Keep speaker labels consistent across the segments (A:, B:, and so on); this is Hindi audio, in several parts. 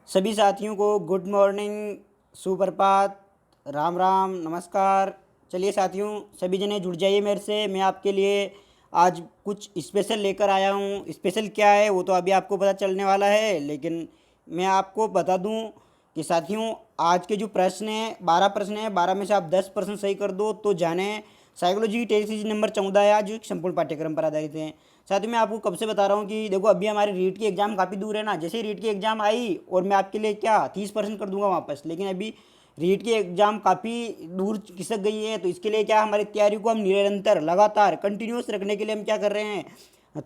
A: सभी साथियों को गुड मॉर्निंग, सुप्रभात, राम राम, नमस्कार। चलिए साथियों, सभी जने जुड़ जाइए मेरे से। मैं आपके लिए आज कुछ स्पेशल लेकर आया हूँ। स्पेशल क्या है वो तो अभी आपको पता चलने वाला है, लेकिन मैं आपको बता दूँ कि साथियों, आज के जो प्रश्न हैं 12 प्रश्न हैं, 12 में से आप 10 प्रश्न सही कर दो तो जाने साइकोलॉजी की टेस्ट सीरीज नंबर 14 है आज, जो एक संपूर्ण पाठ्यक्रम पर आधारित है। साथ ही मैं आपको कब से बता रहा हूँ कि देखो, अभी हमारे रीट की एग्ज़ाम काफ़ी दूर है ना। जैसे ही रीट की एग्ज़ाम आई और मैं आपके लिए क्या 30% कर दूंगा वापस, लेकिन अभी रीट की एग्ज़ाम काफ़ी दूर खिसक गई है। तो इसके लिए क्या, हमारी तैयारी को हम निरंतर लगातार कंटिन्यूस रखने के लिए हम क्या कर रहे हैं,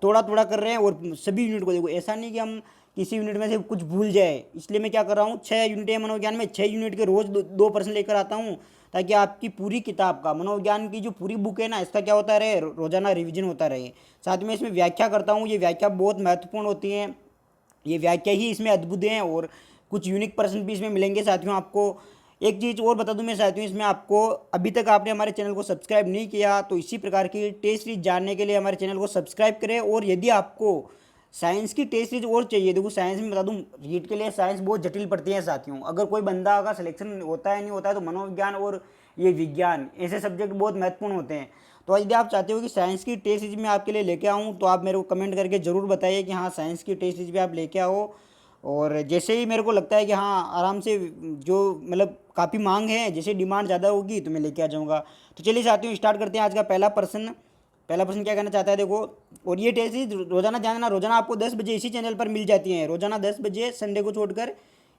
A: थोड़ा थोड़ा कर रहे हैं। और सभी यूनिट को देखो, ऐसा नहीं कि हम किसी यूनिट में से कुछ भूल जाए। इसलिए मैं क्या कर रहा हूँ, 6 यूनिट है मनोविज्ञान में, 6 यूनिट के रोज़ 2% लेकर आता हूँ, ताकि आपकी पूरी किताब का, मनोविज्ञान की जो पूरी बुक है ना, इसका क्या होता रहे, रोजाना रिवीजन होता रहे। साथ में इसमें व्याख्या करता हूँ। ये व्याख्या बहुत महत्वपूर्ण होती है। ये व्याख्या ही इसमें अद्भुत है, और कुछ यूनिक प्रश्न भी इसमें मिलेंगे साथियों आपको। एक चीज़ और बता दूं मैं साथियों, इसमें आपको, अभी तक आपने हमारे चैनल को सब्सक्राइब नहीं किया तो इसी प्रकार की टेस्ट सीरीज जानने के लिए हमारे चैनल को सब्सक्राइब करें। और यदि आपको साइंस की टेस्ट सीरीज और चाहिए, देखो साइंस में बता दूं, रीट के लिए साइंस बहुत जटिल पड़ती है साथियों। अगर कोई बंदा का सिलेक्शन होता है नहीं होता है तो मनोविज्ञान और ये विज्ञान, ऐसे सब्जेक्ट बहुत महत्वपूर्ण होते हैं। तो यदि आप चाहते हो कि साइंस की टेस्ट सीरीज में आपके लिए लेके आऊँ, तो आप मेरे को कमेंट करके ज़रूर बताइए कि हाँ, साइंस की टेस्ट सीरीज भी आप लेके आओ। और जैसे ही मेरे को लगता है कि हाँ, आराम से, जो मतलब काफ़ी मांग है, जैसे डिमांड ज़्यादा होगी तो मैं लेके आ जाऊँगा। तो चलिए साथियों, स्टार्ट करते हैं आज का पहला प्रश्न। पहला प्रश्न क्या कहना चाहता है, देखो। और ये टेस्ट सीरीज रोज़ाना जानना, रोज़ाना आपको 10 बजे इसी चैनल पर मिल जाती हैं। रोज़ाना 10 बजे संडे को छोड़कर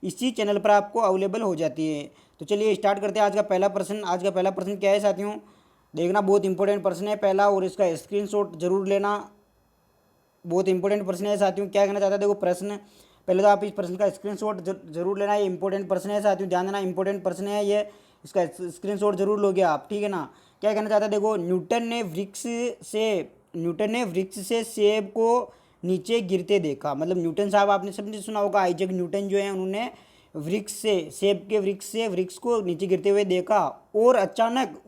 A: इसी चैनल पर आपको अवेलेबल हो जाती है। तो चलिए स्टार्ट करते हैं आज का पहला प्रश्न। आज का पहला प्रश्न क्या है साथियों, देखना, बहुत इंपॉर्टेंट प्रश्न है पहला, और इसका स्क्रीनशॉट जरूर लेना। बहुत इंपॉर्टेंट प्रश्न है साथियों। क्या कहना चाहता है, देखो प्रश्न, पहले तो आप इस प्रश्न का स्क्रीनशॉट जरूर लेना। ये इंपॉर्टेंट प्रश्न है साथियों, ध्यान देना, इंपॉर्टेंट प्रश्न है ये। इसका स्क्रीनशॉट जरूर लोगे आप, ठीक है ना। क्या कहना चाहता है, देखो, न्यूटन ने वृक्ष से सेब को नीचे गिरते देखा। मतलब न्यूटन साहब, आपने सबने सुना होगा, आइजैक न्यूटन जो है, उन्होंने वृक्ष से, सेब के वृक्ष से वृक्ष को नीचे गिरते हुए देखा, और अचानक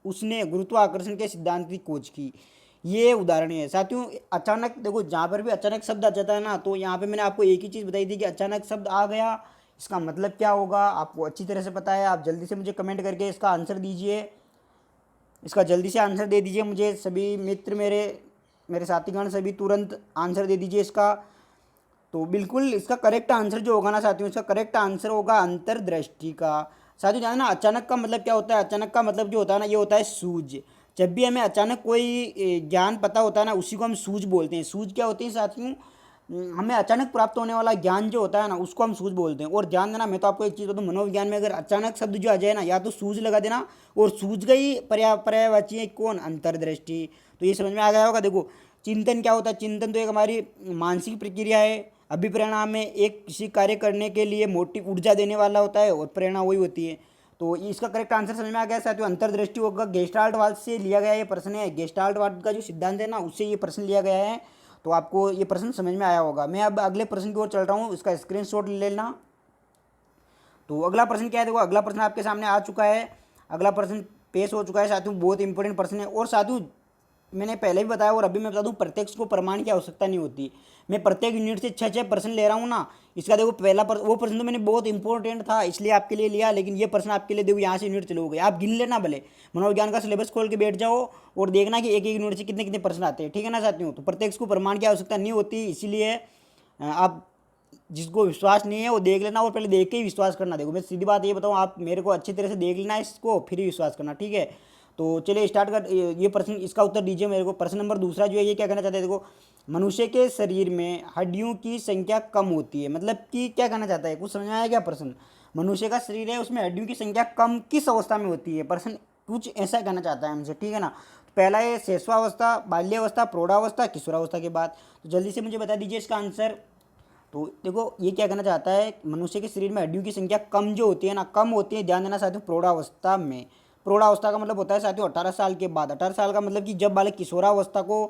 A: उसने गुरुत्वाकर्षण के सिद्धांत की खोज की। ये उदाहरण है साथियों। अचानक, देखो जहाँ पर भी अचानक शब्द आ जाता है ना, तो यहाँ पे मैंने आपको एक ही चीज़ बताई थी कि अचानक शब्द आ गया, इसका मतलब क्या होगा आपको अच्छी तरह से पता है। आप जल्दी से मुझे कमेंट करके इसका आंसर दीजिए, इसका जल्दी से आंसर दे दीजिए मुझे। सभी मित्र, मेरे मेरे साथीगण सभी तुरंत आंसर दे दीजिए इसका। तो बिल्कुल इसका करेक्ट आंसर जो होगा ना साथियों, इसका करेक्ट आंसर होगा अंतर्दृष्टि का। साथियों जाना ना, अचानक का मतलब क्या होता है, अचानक का मतलब जो होता है ना, ये होता है सूझ। जब भी हमें अचानक कोई ज्ञान पता होता है ना, उसी को हम सूझ बोलते हैं। सूझ क्या होती है साथियों, हमें अचानक प्राप्त होने वाला ज्ञान जो होता है ना, उसको हम सूझ बोलते हैं। और ध्यान देना, मैं तो आपको एक चीज़ बताऊँ, मनोविज्ञान में अगर अचानक शब्द जो आ जाए ना, या तो सूझ लगा देना, और सूझ गई पर्यायवाची है कौन, अंतर्दृष्टि। तो ये समझ में आ गया होगा। देखो, चिंतन क्या होता है, चिंतन तो एक हमारी मानसिक प्रक्रिया है। अभिप्रेरणा में एक किसी कार्य करने के लिए मोटिव, ऊर्जा देने वाला होता है, और प्रेरणा वही होती है। तो इसका करेक्ट आंसर समझ में आ गया साथियों, अंतर्दृष्टि होगा। गेस्टाल्टवाद से लिया गया ये प्रश्न है। गेस्टाल्टवाद का जो सिद्धांत है ना, उससे ये प्रश्न लिया गया है। तो आपको ये प्रश्न समझ में आया होगा। मैं अब अगले प्रश्न की ओर चल रहा हूँ, इसका स्क्रीनशॉट ले लेना। तो अगला प्रश्न क्या है, देखो अगला प्रश्न आपके सामने आ चुका है। अगला प्रश्न पेश हो चुका है साथियों, बहुत इंपॉर्टेंट प्रश्न है। और साथियों, मैंने पहले भी बताया और अभी मैं बता दूं, प्रत्यक्ष को प्रमाण की आवश्यकता नहीं होती। मैं प्रत्येक यूनिट से 6 प्रश्न ले रहा हूँ ना। इसका देखो पहला वो प्रश्न तो मैंने बहुत इंपॉर्टेंट था इसलिए आपके लिए लिया, लेकिन ये प्रश्न आपके लिए देखो यहाँ से यूनिट चलोगे, आप गिन लेना भले, मनोविज्ञान का सिलेबस खोल के बैठ जाओ और देखना कि एक एक यूनिट से कितने कितने प्रश्न आते हैं, ठीक है ना साथियों। तो प्रत्यक्ष को प्रमाण की आवश्यकता नहीं होती, इसीलिए आप, जिसको विश्वास नहीं है वो देख लेना, और पहले देख के ही विश्वास करना। देखो मैं सीधी बात ये बताऊँ, आप मेरे को अच्छी तरह से देख लेना इसको, फिर ही विश्वास करना, ठीक है। तो चलिए स्टार्ट कर, ये प्रश्न, इसका उत्तर दीजिए मेरे को। प्रश्न नंबर दूसरा जो है, ये क्या कहना चाहते हैं, देखो, मनुष्य के शरीर में हड्डियों की संख्या कम होती है। मतलब कि क्या कहना चाहता है, कुछ समझ में आया क्या प्रश्न। मनुष्य का शरीर है, उसमें हड्डियों की संख्या कम किस अवस्था में होती है, प्रश्न कुछ ऐसा कहना चाहता है हमसे, ठीक है ना। तो पहला है शैशवावस्था, बाल्यावस्था, प्रौढ़ावस्था, किशोरावस्था के बाद। तो जल्दी से मुझे बता दीजिए इसका आंसर। तो देखो ये क्या कहना चाहता है, मनुष्य के शरीर में हड्डियों की संख्या कम जो होती है ना, कम होती है, ध्यान देना साथियों, प्रौढ़ावस्था में। प्रौढ़ावस्था का मतलब होता है साथियों 18 साल के बाद। 18 साल का मतलब कि जब बालक किशोरावस्था को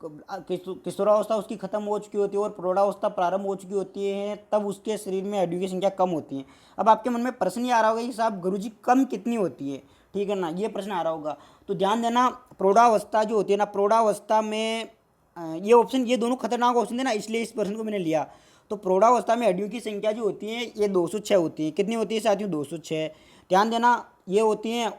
A: किशोरावस्था उसकी खत्म हो चुकी होती है और प्रौढ़ावस्था प्रारंभ हो चुकी होती है, तब उसके शरीर में हड्डियों की संख्या कम होती है। अब आपके मन में प्रश्न ये आ रहा होगा कि साहब गुरुजी कम कितनी होती है, ठीक है ना, ये प्रश्न आ रहा होगा। तो ध्यान देना, प्रौढ़ावस्था जो होती है ना, प्रौढ़ावस्था में ये ऑप्शन, ये दोनों खतरनाक ऑप्शन थे ना, इसलिए इस प्रश्न को मैंने लिया। तो प्रौढ़ावस्था में हड्डियों की संख्या जो होती है ये 206 होती है। कितनी होती है साथियों? 206। ध्यान देना, ये होती हैं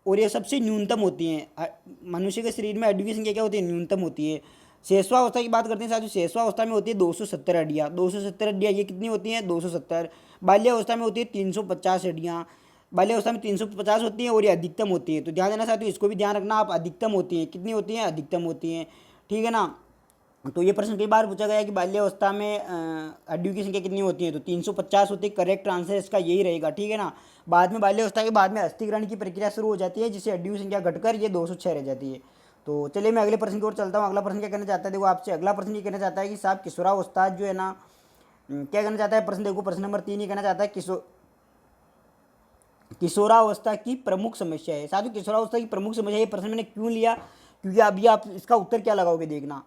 A: और ये सबसे न्यूनतम होती हैं। मनुष्य के शरीर में हड्डियों की संख्या क्या होती है? न्यूनतम होती है। शेषवावस्था की बात करते हैं साथियों, शेषवावस्था में होती है 270 हड्डियाँ। 270 हड्डियाँ ये कितनी होती हैं? 270। बाल्यावस्था में होती है 350 हड्डियाँ। बाल्यावस्था में 350 होती हैं और ये अधिकतम होती है। तो ध्यान देना साथियों, इसको भी ध्यान रखना आप, अधिकतम होती हैं। कितनी होती हैं? अधिकतम होती हैं। ठीक है ना। तो ये प्रश्न कई बार पूछा गया है कि बाल्यावस्था में हड्डियों की संख्या कितनी होती है? तो 350 होती है। करेक्ट आंसर इसका यही रहेगा। ठीक है ना। बाद में बाल्यावस्था के बाद में अस्थिकरण की प्रक्रिया शुरू हो जाती है, जिससे हड्डियों की संख्या घटकर ये 206 रह जाती है। तो चलिए मैं अगले प्रश्न की ओर चलता हूँ। अगला प्रश्न क्या कहना चाहता है? देखो आपसे अगला प्रश्न ये कहना चाहता है कि साहब किशोरावस्था जो है ना, क्या कहना चाहता है प्रश्न? देखो प्रश्न नंबर 3 ये कहना चाहता है किशोरावस्था की प्रमुख समस्या है। साथियों किशोरावस्था की प्रमुख समस्या, ये प्रश्न मैंने क्यों लिया? क्योंकि अभी आप इसका उत्तर क्या लगाओगे देखना।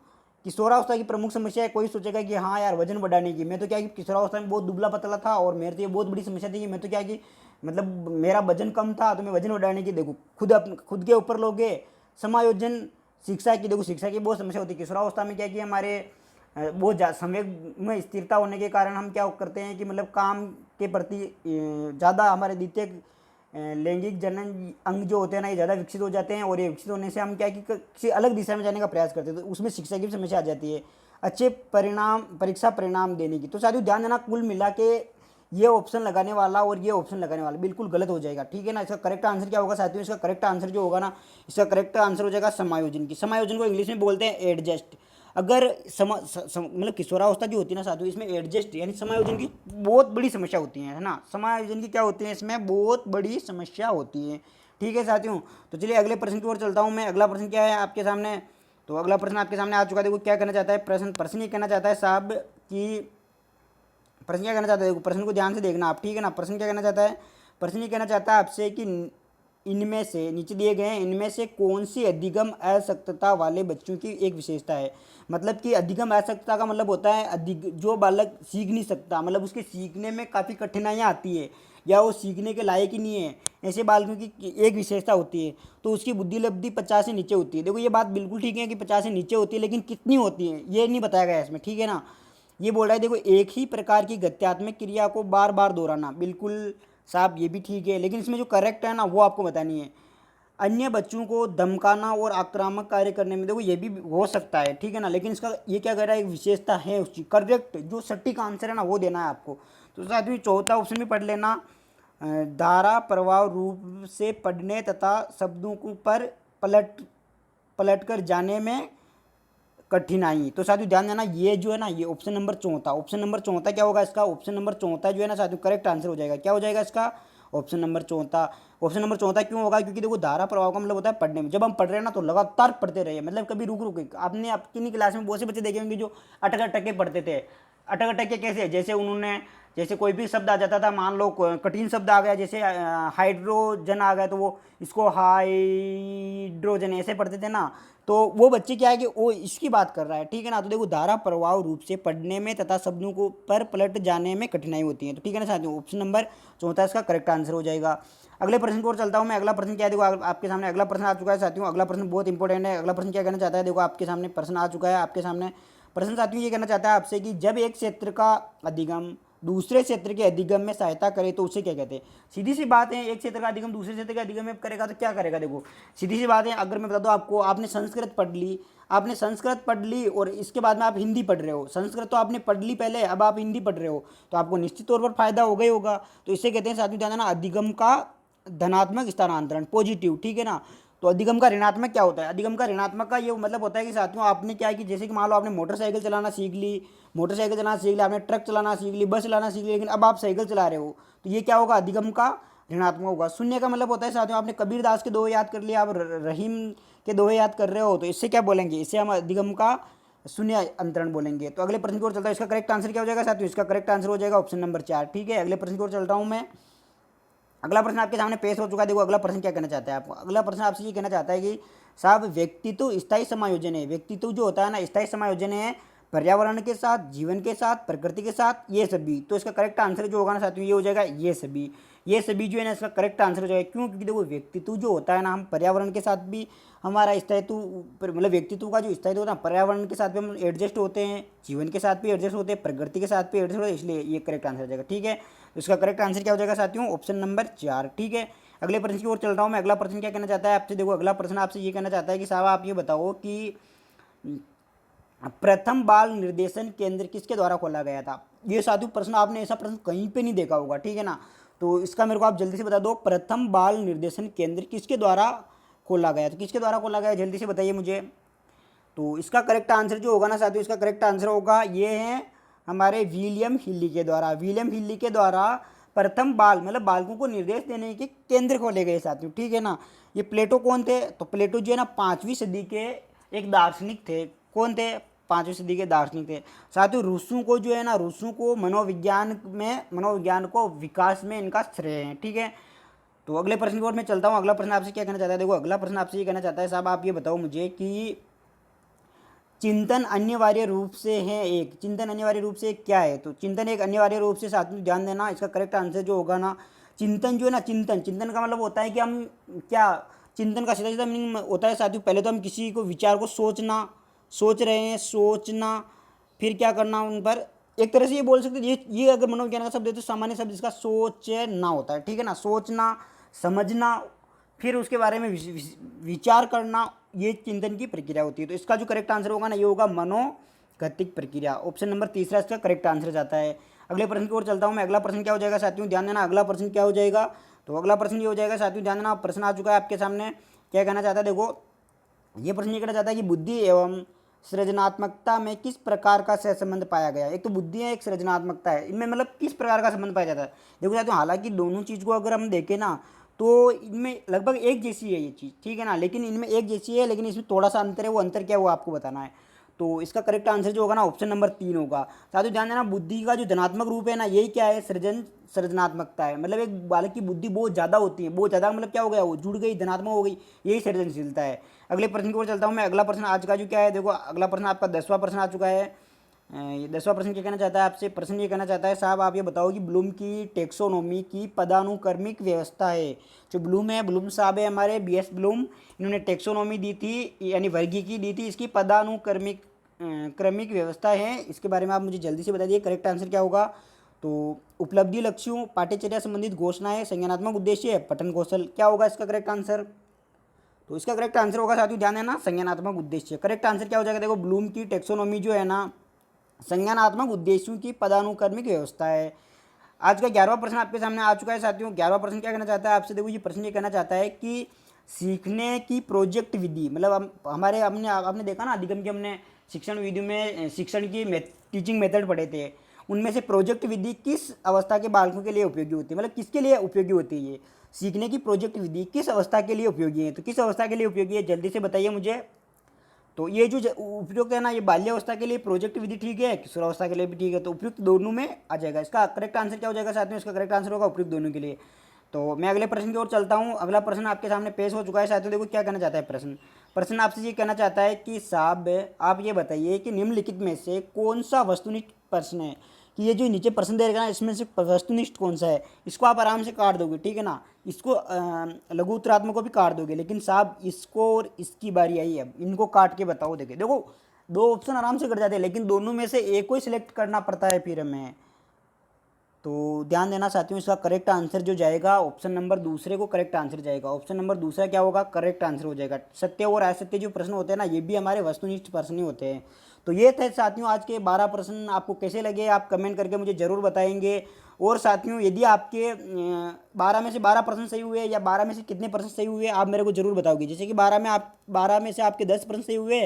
A: किशोरावस्था की प्रमुख समस्या है। कोई सोचेगा कि हाँ यार वजन बढ़ाने की, मैं तो क्या कि किशोरावस्था में बहुत दुबला पतला था और मेरे तो ये बहुत बड़ी समस्या थी कि मैं तो क्या कि मतलब मेरा वजन कम था, तो मैं वजन बढ़ाने की, देखो खुद के ऊपर लोगे। समायोजन शिक्षा की, देखो शिक्षा की बहुत समस्या होती है किशोरावस्था में। क्या कि हमारे बहुत समय में स्थिरता होने के कारण हम क्या करते हैं कि मतलब काम के प्रति ज़्यादा हमारे द्वितीयक लैंगिक जनन अंग जो होते हैं ना, ये ज़्यादा विकसित हो जाते हैं और ये विकसित होने से हम क्या कि किसी अलग दिशा में जाने का प्रयास करते हैं, तो उसमें शिक्षा की भी समस्या आ जाती है। अच्छे परिणाम, परीक्षा परिणाम देने की। तो साथियों ध्यान देना, कुल मिला के ये ऑप्शन लगाने वाला और ये ऑप्शन लगाने वाला बिल्कुल गलत हो जाएगा। ठीक है ना। इसका करेक्ट आंसर क्या होगा साथियों? इसका करेक्ट आंसर जो होगा ना, इसका करेक्ट आंसर हो जाएगा समायोजन की। समायोजन को इंग्लिश में बोलते हैं एडजस्ट। अगर मतलब किशोरावस्था जो होती है ना साथियों, इसमें एडजस्ट यानी समायोजन की बहुत बड़ी समस्या होती है ना। समायोजन की क्या होती है? इसमें बहुत बड़ी समस्या होती है। ठीक है साथियों। तो चलिए अगले प्रश्न की ओर चलता हूँ मैं। अगला प्रश्न क्या है आपके सामने? तो अगला प्रश्न आपके सामने आ चुका है। देखो क्या कहना चाहता है प्रश्न ये कहना चाहता है साहब कि प्रश्न क्या कहना चाहता है? देखो प्रश्न को ध्यान से देखना आप। ठीक है ना। प्रश्न क्या कहना चाहता है? प्रश्न ये कहना चाहता है आपसे कि इनमें से, नीचे दिए गए हैं, इनमें से कौन सी अधिगम असक्तता वाले बच्चों की एक विशेषता है? मतलब कि अधिगम असक्तता का मतलब होता है जो बालक सीख नहीं सकता, मतलब उसके सीखने में काफ़ी कठिनाइयाँ आती है या वो सीखने के लायक ही नहीं है, ऐसे बालकों की एक विशेषता होती है। तो उसकी बुद्धि लब्धि 50 से नीचे होती है। देखो ये बात बिल्कुल ठीक है कि 50 से नीचे होती है, लेकिन कितनी होती है ये नहीं बताया गया इसमें। ठीक है ना। ये बोल रहा है देखो एक ही प्रकार की गत्यात्मक क्रिया को बार बार दोहराना, बिल्कुल साहब ये भी ठीक है, लेकिन इसमें जो करेक्ट है ना वो आपको बतानी है। अन्य बच्चों को धमकाना और आक्रामक कार्य करने में, देखो ये भी हो सकता है। ठीक है ना। लेकिन इसका ये क्या कह रहा है? एक विशेषता है उसकी। करेक्ट जो सटीक आंसर है ना वो देना है आपको। तो साथियों चौथा ऑप्शन भी पढ़ लेना। धारा प्रवाह रूप से पढ़ने तथा शब्दों को पर पलट कर जाने में कठिनाई। तो साथियों ध्यान देना, ये जो है ना, ये ऑप्शन नंबर चौथा, ऑप्शन नंबर चौथा क्या होगा इसका? ऑप्शन नंबर चौथा जो है ना साथियों करेक्ट आंसर हो जाएगा। क्या हो जाएगा इसका? ऑप्शन नंबर चौथा। ऑप्शन नंबर चौथा क्यों होगा? क्योंकि देखो धारा प्रभाव का मतलब होता है पढ़ने में। जब हम पढ़ रहे हैं ना तो लगातार पढ़ते रहिए, मतलब कभी रुक रुक के। आपने आपकी नहीं क्लास में बहुत से बच्चे देखे होंगे जो अटक अटक के पढ़ते थे। अटक अटक के कैसे? जैसे उन्होंने, जैसे कोई भी शब्द आ जाता था, मान लो कठिन शब्द आ गया, जैसे हाइड्रोजन आ गया, तो वो इसको हाइड्रोजन ऐसे पढ़ते थे ना। तो वो बच्चे क्या है कि वो इसकी बात कर रहा है। ठीक है ना। तो देखो धारा प्रवाह रूप से पढ़ने में तथा शब्दों को पर पलट जाने में कठिनाई होती है। तो ठीक है ना साथियों, ऑप्शन नंबर चौथा इसका करेक्ट आंसर हो जाएगा। अगले प्रश्न की ओर चलता हूँ मैं। अगला प्रश्न क्या है? देखो आपके सामने अगला प्रश्न आ चुका है साथियों। अगला प्रश्न बहुत इंपॉर्टेंट है। अगला प्रश्न क्या कहना चाहता है? देखो आपके सामने प्रश्न आ चुका है। आपके सामने प्रश्न साथियों ये कहना चाहता है आपसे कि जब एक क्षेत्र का अधिगम दूसरे क्षेत्र के अधिगम में सहायता करे तो उसे क्या कहते हैं? सीधी सी बात है, एक क्षेत्र का अधिगम दूसरे क्षेत्र के अधिगम में करेगा तो क्या करेगा? देखो सीधी सी बात है, अगर मैं बता दूं आपको, आपने संस्कृत पढ़ ली, आपने संस्कृत पढ़ ली और इसके बाद में आप हिंदी पढ़ रहे हो। संस्कृत तो आपने पढ़ ली पहले, अब आप हिंदी पढ़ रहे हो, तो आपको निश्चित तौर पर फायदा होगा ही होगा। तो इसे कहते हैं साथियों ध्यान देना, अधिगम का धनात्मक स्थानांतरण, पॉजिटिव। ठीक है ना। तो अधिगम का ऋणात्मक क्या होता है? अधिगम का ऋणात्मक का ये मतलब होता है कि साथियों आपने क्या है कि जैसे कि मान लो आपने मोटरसाइकिल चलाना सीख ली, मोटरसाइकिल चलाना सीख लिया, आपने ट्रक चलाना सीख ली, बस चलाना सीख ली, लेकिन अब आप साइकिल चला रहे हो, तो ये क्या होगा? अधिगम का ऋणात्मक होगा। शून्य का मतलब होता है साथियों आपने कबीर दास के दोहे याद कर लिया, आप रहीम के दोहे याद कर रहे हो, तो इससे क्या बोलेंगे? इससे हम अधिगम का शून्य अंतरण बोलेंगे। तो अगले प्रश्न की ओर चलता है, इसका करेक्ट आंसर क्या हो जाएगा साथियों? इसका करेक्ट आंसर हो जाएगा ऑप्शन नंबर 4। ठीक है। अगले प्रश्न की ओर चल रहा हूँ मैं। अगला प्रश्न आपके सामने पेश हो चुका है। देखो अगला प्रश्न क्या कहना चाहता है आपको? अगला प्रश्न आपसे ये कहना चाहता है कि साहब व्यक्तित्व स्थायी समायोजन है। व्यक्तित्व जो होता है ना स्थायी समायोजन है, पर्यावरण के साथ, जीवन के साथ, प्रकृति के साथ, ये सभी। तो इसका करेक्ट आंसर जो होगा ना साथियों, ये हो जाएगा ये सभी। ये सभी जो है ना इसका करेक्ट आंसर हो जाएगा। क्यों? क्योंकि देखो व्यक्तित्व जो होता है ना, हम पर्यावरण के साथ भी हमारा स्थायित्व, मतलब व्यक्तित्व का जो स्थायित्व होता है पर्यावरण के साथ भी हम एडजस्ट होते हैं, जीवन के साथ भी एडजस्ट होते हैं, प्रकृति के साथ भी एडजस्ट होते हैं, इसलिए ये करेक्ट आंसर हो जाएगा। ठीक है, तो इसका करेक्ट आंसर क्या हो जाएगा साथियों? Option number 4। ठीक है, अगले प्रश्न की ओर चल रहा हूँ मैं। अगला प्रश्न क्या कहना चाहता है आपसे? देखो अगला प्रश्न आपसे ये कहना चाहता है कि साहब आप ये बताओ कि प्रथम बाल निर्देशन केंद्र किसके द्वारा खोला गया था? ये साथियों प्रश्न आपने ऐसा प्रश्न कहीं पे नहीं देखा होगा। ठीक है ना, तो इसका मेरे को आप जल्दी से बता दो, प्रथम बाल निर्देशन केंद्र किसके द्वारा खोला गया? तो किसके द्वारा खोला गया, जल्दी से बताइए मुझे। तो इसका करेक्ट आंसर जो होगा ना साथियों, इसका करेक्ट आंसर होगा ये है हमारे विलियम हिल्ली के द्वारा। विलियम हिल्ली के द्वारा प्रथम बाल, मतलब बालकों को निर्देश देने के केंद्र खोले गए साथियों। ठीक है ना, ये प्लेटो कौन थे? तो प्लेटो जो है ना 5वीं सदी के एक दार्शनिक थे। कौन थे? 5वीं सदी के दार्शनिक थे साथियों। रूसों को जो है ना, रूसों को मनोविज्ञान को विकास में इनका श्रेय है। ठीक है, तो अगले प्रश्न की ओर मैं चलता हूँ। अगला प्रश्न आपसे क्या कहना चाहता है? देखो अगला प्रश्न आपसे ये कहना चाहता है साहब आप ये बताओ मुझे कि चिंतन अनिवार्य रूप से है एक, चिंतन अनिवार्य रूप से क्या है? तो चिंतन एक अनिवार्य रूप से, साथ में ध्यान देना, इसका करेक्ट आंसर जो होगा ना, चिंतन जो है ना, चिंतन का मतलब होता है कि हम क्या, चिंतन का सीधा सीधा मीनिंग होता है साथियों, पहले तो हम किसी को विचार को सोच रहे हैं, सोचना, फिर क्या करना उन पर, एक तरह से ये बोल सकते हैं ये अगर मनोविज्ञान का शब्द है तो सामान्य शब्द इसका सोचना होता है। ठीक है ना, सोचना, समझना, फिर उसके बारे में विचार करना, ये चिंतन की प्रक्रिया होती है। तो इसका जो करेक्ट आंसर होगा ना, ये होगा मनोगतिक प्रक्रिया। ऑप्शन नंबर तीसरा इसका करेक्ट आंसर जाता है। अगले प्रश्न की ओर चलता हूँ मैं। अगला प्रश्न क्या हो जाएगा साथियों, ध्यान देना, अगला प्रश्न क्या हो जाएगा? तो अगला प्रश्न ये हो जाएगा साथियों, ध्यान देना, प्रश्न आ चुका है आपके सामने। क्या कहना चाहता है? देखो ये प्रश्न ये कहना चाहता है कि बुद्धि एवं सृजनात्मकता में किस प्रकार का सहसंबंध पाया गया? एक तो बुद्धि है, एक सृजनात्मकता है, इनमें मतलब किस प्रकार का संबंध पाया जाता है? देखो साथियों, हालांकि दोनों चीज़ को अगर हम देखें ना, तो इनमें लगभग एक जैसी है ये चीज़। ठीक है ना, लेकिन इनमें एक जैसी है, लेकिन इसमें थोड़ा सा अंतर है। वो अंतर क्या है वो आपको बताना है। तो इसका करेक्ट आंसर जो होगा ना, ऑप्शन नंबर 3 होगा। साथियों ध्यान देना, बुद्धि का जो धनात्मक रूप है ना, यही क्या है? सृजनात्मकता है। मतलब एक बालक की बुद्धि बहुत ज़्यादा होती है, बहुत ज़्यादा मतलब क्या हो गया, वो जुड़ गई, धनात्मक हो गई, यही सृजनशीलता है। अगले प्रश्न की ओर चलता हूँ मैं। अगला प्रश्न आज का जो क्या है, देखो अगला प्रश्न आपका 10वां प्रश्न आ चुका है। ये 10वां प्रश्न क्या कहना चाहता है आपसे? प्रश्न ये कहना चाहता है साहब आप ये बताओ कि ब्लूम की टेक्सोनोमी की पदानुक्रमिक व्यवस्था है। जो ब्लूम है, ब्लूम साहब है हमारे, BS ब्लूम, इन्होंने टेक्सोनोमी दी थी, यानी वर्गीकी दी थी। इसकी पदानुक्रमिक क्रमिक व्यवस्था है, इसके बारे में आप मुझे जल्दी से बता दिए करेक्ट आंसर क्या होगा। तो उपलब्धि, लक्ष्यों, पाठ्यचर्या संबंधित घोषणाएं, संज्ञानात्मक उद्देश्य, पठन कौशल, क्या होगा इसका करेक्ट आंसर? तो इसका करेक्ट आंसर होगा साथियों, ध्यान देना, संज्ञानात्मक उद्देश्य। करेक्ट आंसर क्या हो जाएगा? देखो ब्लूम की टेक्सोनोमी जो है ना, संज्ञानात्मक उद्देश्यों की पदानुक्रमिक व्यवस्था है। आज का 11वां प्रश्न आपके सामने आ चुका है साथियों। 11वां प्रश्न क्या कहना चाहता है आपसे? देखो ये प्रश्न ये कहना चाहता है कि सीखने की प्रोजेक्ट विधि, मतलब हम हमारे आपने देखा ना अधिगम की हमने शिक्षण विधि में शिक्षण की टीचिंग मेथड पढ़े थे, उनमें से प्रोजेक्ट विधि किस अवस्था के बालकों के लिए उपयोगी होती है? मतलब किसके लिए उपयोगी होती है ये सीखने की प्रोजेक्ट विधि, किस अवस्था के लिए उपयोगी है? तो किस अवस्था के लिए उपयोगी है, जल्दी से बताइए मुझे। तो ये जो उपयुक्त है ना, ये बाल्यावस्था के लिए प्रोजेक्ट विधि ठीक है, किशोरावस्था के लिए भी ठीक है, तो उपयुक्त दोनों में आ जाएगा। इसका करेक्ट आंसर क्या हो जाएगा साथियों? इसका करेक्ट आंसर होगा उपयुक्त दोनों के लिए। तो मैं अगले प्रश्न की ओर चलता हूँ। अगला प्रश्न आपके सामने पेश हो चुका है साथियों। देखो क्या कहना चाहता है प्रश्न आपसे ये कहना चाहता है कि साहब आप ये बताइए कि निम्नलिखित में से कौन सा वस्तुनिष्ठ प्रश्न है? कि ये जो नीचे प्रश्न दे रखा है इसमें से वस्तुनिष्ठ कौन सा है? इसको आप आराम से काट दोगे, ठीक है ना, इसको लघु उत्तरात्मक को भी काट दोगे, लेकिन साहब इसको और इसकी बारी आई है, इनको काट के बताओ। देखो दो ऑप्शन आराम से कट जाते हैं, लेकिन दोनों में से एक को ही सिलेक्ट करना पड़ता है फिर हमें। तो ध्यान देना साथियों, इसका करेक्ट आंसर जो जाएगा ऑप्शन नंबर दूसरे को करेक्ट आंसर जाएगा। ऑप्शन नंबर दूसरा क्या होगा? करेक्ट आंसर हो जाएगा। सत्य और असत्य जो प्रश्न होते हैं ना, ये भी हमारे वस्तुनिष्ठ प्रश्न ही होते हैं। तो ये थे साथियों आज के 12 प्रश्न। आपको कैसे लगे आप कमेंट करके मुझे ज़रूर बताएंगे। और साथियों यदि आपके 12 में से 12 प्रश्न सही हुए या 12 में से कितने प्रश्न सही हुए आप मेरे को जरूर बताओगे। जैसे कि 12 में से आपके 10 प्रश्न सही हुए,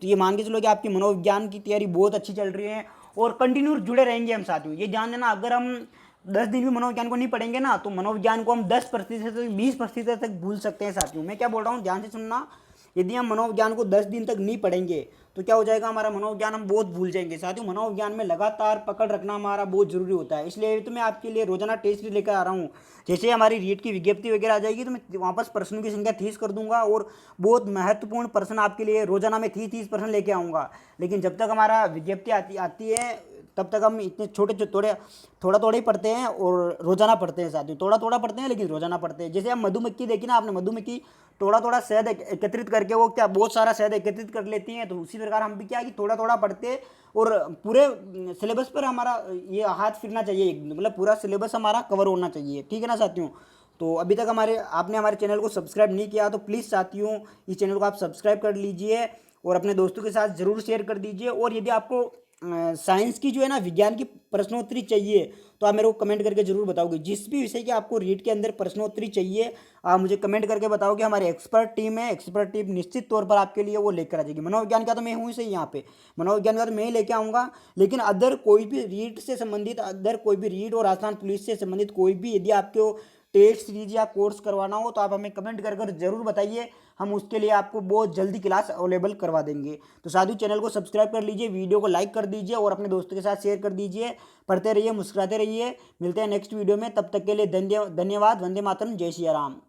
A: तो ये मान के चलो कि आपकी मनोविज्ञान की तैयारी बहुत अच्छी चल रही है और कंटिन्यू जुड़े रहेंगे हम साथियों। ये ध्यान देना, अगर हम 10 दिन भी मनोविज्ञान को नहीं पढ़ेंगे ना, तो मनोविज्ञान को हम 10% तक 20% तक भूल सकते हैं साथियों। मैं क्या बोल रहा हूँ, ध्यान से सुनना। यदि हम मनोविज्ञान को 10 दिन तक नहीं पढ़ेंगे तो क्या हो जाएगा, हमारा मनोविज्ञान हम बहुत भूल जाएंगे। साथियों, मनोविज्ञान में लगातार पकड़ रखना हमारा बहुत जरूरी होता है, इसलिए तो मैं आपके लिए रोजाना टेस्ट लेकर आ रहा हूँ। जैसे हमारी रीट की विज्ञप्ति वगैरह आ जाएगी तो मैं वापस प्रश्नों की संख्या 30 कर दूंगा और बहुत महत्वपूर्ण प्रश्न आपके लिए रोजाना में 30 प्रश्न लेके आऊँगा। लेकिन जब तक हमारा विज्ञप्ति आती आती है तब तक हम इतने छोटे थोड़े थोड़ा थोड़ा ही पढ़ते हैं और रोजाना पढ़ते हैं। साथियों, थोड़ा थोड़ा पढ़ते हैं लेकिन रोजाना पढ़ते हैं। जैसे हम मधुमक्खी देखी ना आपने, मधुमक्खी थोड़ा थोड़ा शहद एकत्रित करके वो क्या बहुत सारा शहद एकत्रित कर लेती हैं, तो उसी प्रकार हम भी क्या कि थोड़ा थोड़ा पढ़ते और पूरे सिलेबस पर हमारा ये हाथ फिरना चाहिए, मतलब पूरा सिलेबस हमारा कवर होना चाहिए। ठीक है ना साथियों। तो अभी तक आपने हमारे चैनल को सब्सक्राइब नहीं किया तो प्लीज़ साथियों इस चैनल को आप सब्सक्राइब कर लीजिए और अपने दोस्तों के साथ ज़रूर शेयर कर दीजिए। और यदि आपको साइंस की जो है ना विज्ञान की प्रश्नोत्तरी चाहिए तो आप मेरे को कमेंट करके जरूर बताओगे। जिस भी विषय की आपको रीट के अंदर प्रश्नोत्तरी चाहिए आप मुझे कमेंट करके बताओगे। हमारी एक्सपर्ट टीम है, एक्सपर्ट टीम निश्चित तौर पर आपके लिए वो लेकर आ जाएगी। मनोविज्ञान का तो मैं हूँ ही सही यहाँ पे, मनोविज्ञान का तो मैं ही लेके आऊँगा, लेकिन अदर कोई भी रीट से संबंधित, अदर कोई भी रीट और राजस्थान पुलिस से संबंधित कोई भी यदि आपको टेस्ट सीरीज या कोर्स करवाना हो तो आप हमें कमेंट कर जरूर बताइए। हम उसके लिए आपको बहुत जल्दी क्लास अवेलेबल करवा देंगे। तो साथियों, चैनल को सब्सक्राइब कर लीजिए, वीडियो को लाइक कर दीजिए और अपने दोस्तों के साथ शेयर कर दीजिए। पढ़ते रहिए, मुस्कुराते रहिए। मिलते हैं नेक्स्ट वीडियो में, तब तक के लिए धन्यवाद। वंदे मातरम, जय श्री राम।